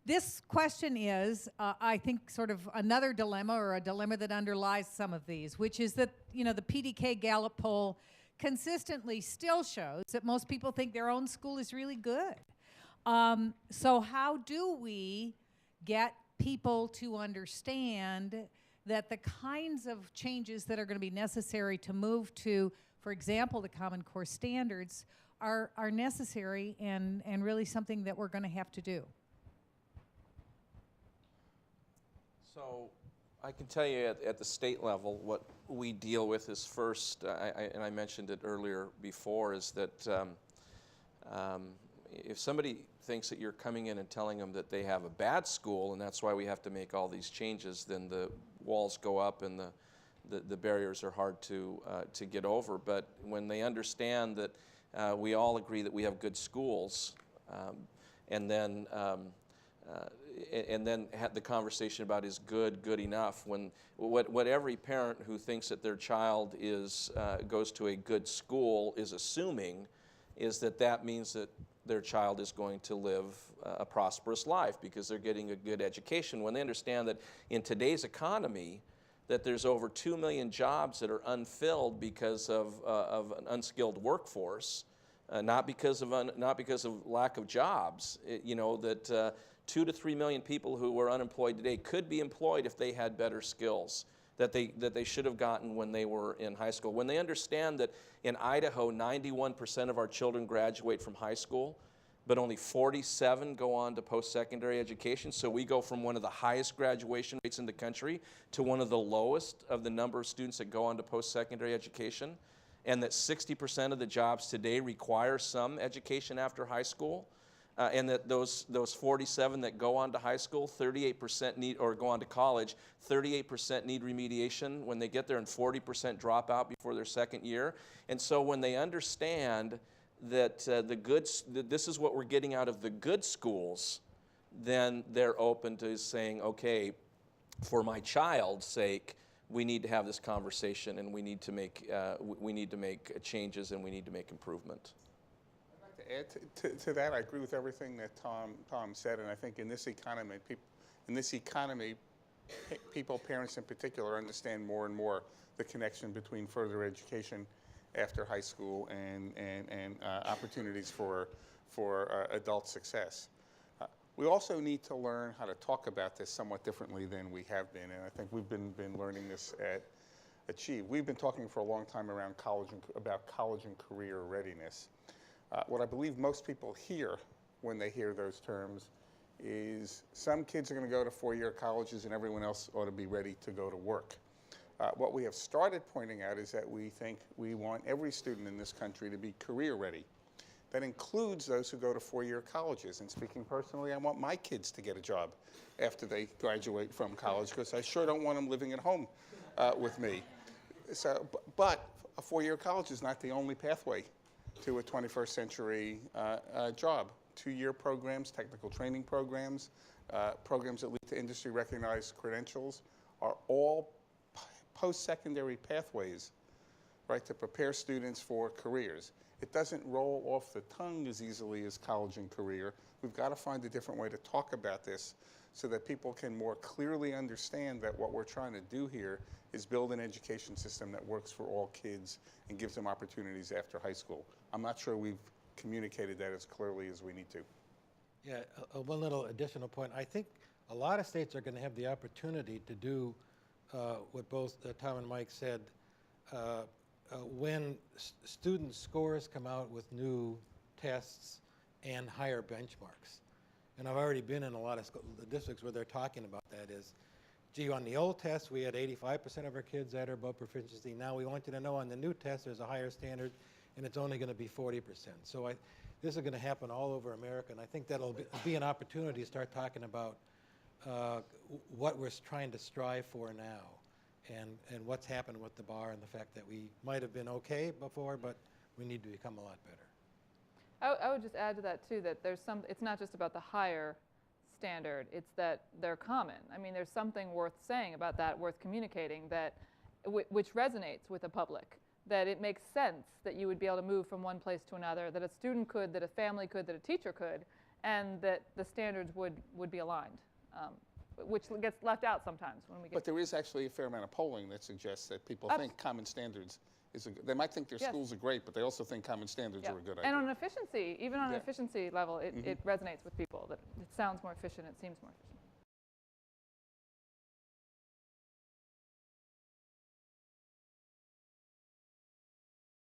This question is, I think, sort of another dilemma, or a dilemma that underlies some of these, which is that, the PDK Gallup poll consistently still shows that most people think their own school is really good. So how do we get people to understand that the kinds of changes that are going to be necessary to move to, for example, the Common Core standards are necessary and really something that we're going to have to do? So I can tell you at the state level, what we deal with is first, and I mentioned it earlier before, is that if somebody thinks that you're coming in and telling them that they have a bad school and that's why we have to make all these changes, then the walls go up and the barriers are hard to get over. But when they understand that we all agree that we have good schools, and then have the conversation about is good enough, when what every parent who thinks that their child goes to a good school is assuming is that means that their child is going to live a prosperous life because they're getting a good education. When they understand that in today's economy that there's over 2 million jobs that are unfilled because of an unskilled workforce, not because of lack of jobs, that 2 to 3 million people who are unemployed today could be employed if they had better skills that they should have gotten when they were in high school. When they understand that in Idaho, 91% of our children graduate from high school, but only 47 go on to post-secondary education. So we go from one of the highest graduation rates in the country to one of the lowest of the number of students that go on to post-secondary education, and that 60% of the jobs today require some education after high school. And that those 47 that go on to high school, 38% need, or go on to college, 38% need remediation when they get there, and 40% drop out before their second year. And so when they understand that this is what we're getting out of the good schools, then they're open to saying, okay, for my child's sake, we need to have this conversation, and we need to make changes, and we need to make improvement. To add to that, I agree with everything that Tom said, and I think in this economy, people, parents in particular, understand more and more the connection between further education after high school and opportunities for adult success. We also need to learn how to talk about this somewhat differently than we have been, and I think we've been learning this at Achieve. We've been talking for a long time about college and career readiness. What I believe most people hear when they hear those terms is some kids are going to go to four-year colleges and everyone else ought to be ready to go to work. What we have started pointing out is that we think we want every student in this country to be career ready. That includes those who go to four-year colleges. And speaking personally, I want my kids to get a job after they graduate from college, because I sure don't want them living at home with me. So, but a four-year college is not the only pathway to a 21st century job. Two-year programs, technical training programs, programs that lead to industry-recognized credentials are all post-secondary pathways, right, to prepare students for careers. It doesn't roll off the tongue as easily as college and career. We've got to find a different way to talk about this so that people can more clearly understand that what we're trying to do here is build an education system that works for all kids and gives them opportunities after high school. I'm not sure we've communicated that as clearly as we need to. Yeah, one little additional point. I think a lot of states are going to have the opportunity to do what both Tom and Mike said. When student scores come out with new tests and higher benchmarks. And I've already been in a lot of the districts where they're talking about that is, gee, on the old test, we had 85% of our kids that are above proficiency. Now we want you to know on the new test, there's a higher standard, and it's only going to be 40%. So this is going to happen all over America, and I think that'll be an opportunity to start talking about what we're trying to strive for now, and what's happened with the bar, and the fact that we might have been okay before, but we need to become a lot better. I would just add to that too, that it's not just about the higher standard, it's that they're common. I mean, there's something worth saying about that, worth communicating, that which resonates with the public, that it makes sense that you would be able to move from one place to another, that a student could, that a family could, that a teacher could, and that the standards would be aligned, which gets left out sometimes when we get. But there is actually a fair amount of polling that suggests that people think common standards is they might think their Yes. schools are great, but they also think common standards are a good idea. And on efficiency, even on an Yeah. efficiency level, it resonates with people that it sounds more efficient, it seems more efficient.